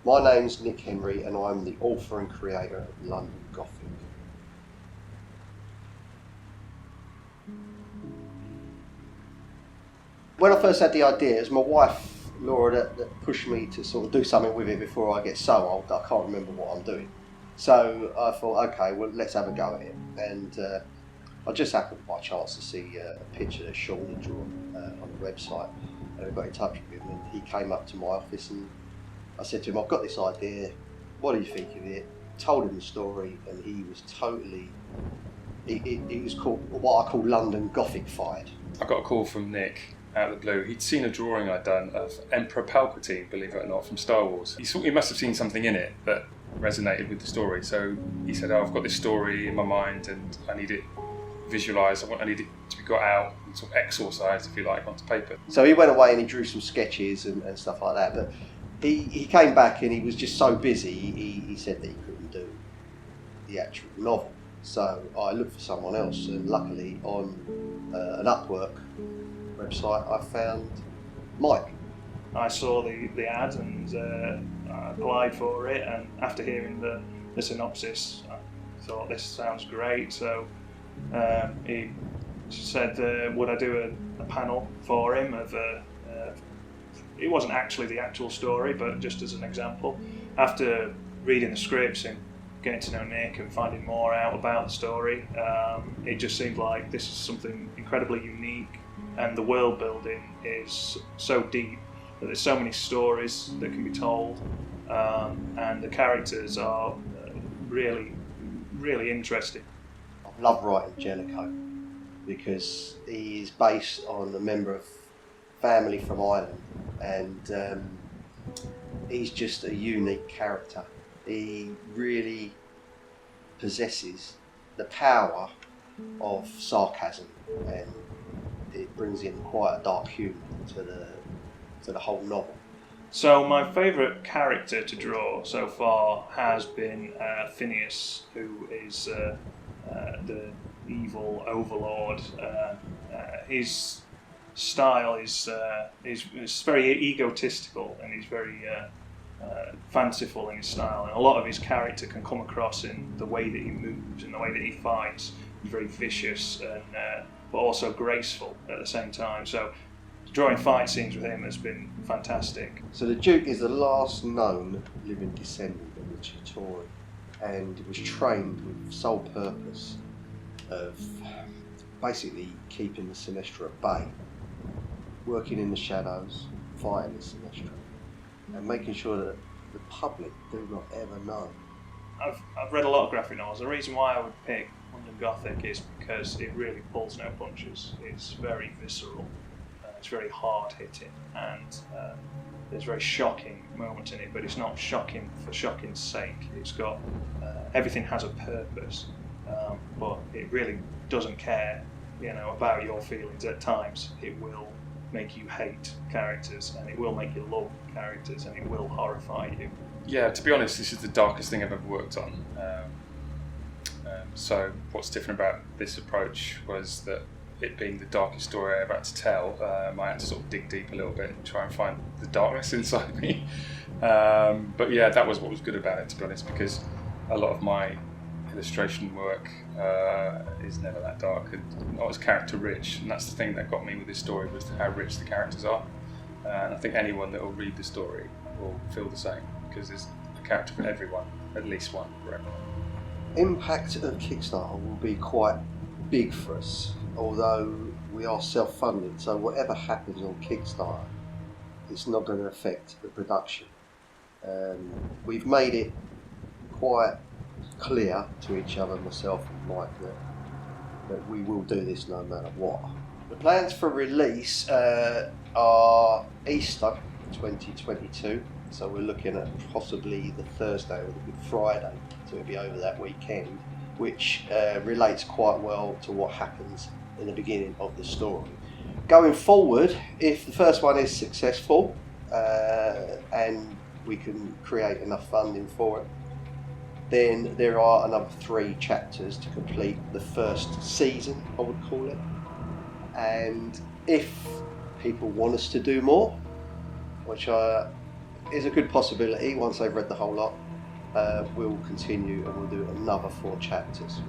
My name's Nick Henry and I'm the author and creator of London Gothic. When I first had the idea, it was my wife, Laura, that pushed me to sort of do something with it before I get so old that I can't remember what I'm doing. So I thought, okay, well, let's have a go at it. And I just happened by chance to see a picture that Sean had drawn on the website, and I got in touch with him, and he came up to my office and I said to him, I've got this idea, what do you think of it? Told him the story, and he was totally, it was called what I call London Gothic-fied. I got a call from Nick out of the blue. He'd seen a drawing I'd done of Emperor Palpatine, believe it or not, from Star Wars. He thought he must have seen something in it that resonated with the story, so he said, I've got this story in my mind and I need it visualised, I need it to be got out and sort of exorcised, if you like, onto paper. So he went away and he drew some sketches and stuff like that, but he came back and he was just so busy, he said that he couldn't do the actual novel. So I looked for someone else, and luckily on an Upwork website I found Mike. I saw the ad and I applied for it, and after hearing the synopsis I thought this sounds great, so he said would I do a panel for him of it wasn't actually the actual story, but just as an example. After reading the scripts and getting to know Nick and finding more out about the story, it just seemed like this is something incredibly unique, and the world building is so deep that there's so many stories that can be told, and the characters are really, really interesting. I love writing Jellicoe because he is based on a member of family from Ireland, and he's just a unique character. He really possesses the power of sarcasm, and it brings in quite a dark humour to the whole novel. So my favourite character to draw so far has been Phineas, who is the evil overlord. His style is very egotistical, and he's very fanciful in his style, and a lot of his character can come across in the way that he moves and the way that he fights. He's very vicious and but also graceful at the same time. So drawing fight scenes with him has been fantastic. So the Duke is the last known living descendant of the Chitauri, and was trained with the sole purpose of basically keeping the Sinestro at bay, working in the shadows, fighting the Sinestro, and making sure that the public do not ever know. I've read a lot of graphic novels. The reason why I would pick London Gothic is because it really pulls no punches. It's very visceral, it's very hard hitting, and there's very shocking moments in it, but it's not shocking for shocking's sake. It's got everything has a purpose, but it really doesn't care, about your feelings. At times it will make you hate characters, and it will make you love characters, and it will horrify you. Yeah, to be honest, this is the darkest thing I've ever worked on. So what's different about this approach was that it being the darkest story I ever had to tell, I had to sort of dig deep a little bit and try and find the darkness inside me. But yeah, that was what was good about it, to be honest, because a lot of my illustration work is never that dark and not as character rich, and that's the thing that got me with this story, was how rich the characters are. And I think anyone that will read the story will feel the same, because there's a character for everyone, at least one for everyone. Impact of Kickstarter will be quite big for us, although we are self-funded, so whatever happens on Kickstarter, it's not going to affect the production. We've made it quite clear to each other, myself and Mike, that we will do this no matter what. The plans for release are Easter 2022, so we're looking at possibly the Thursday or the Good Friday, so it'll be over that weekend, which relates quite well to what happens in the beginning of the story. Going forward, if the first one is successful and we can create enough funding for it, then there are another 3 chapters to complete the first season, I would call it. And if people want us to do more, which is a good possibility once they've read the whole lot. We'll continue and we'll do another 4 chapters.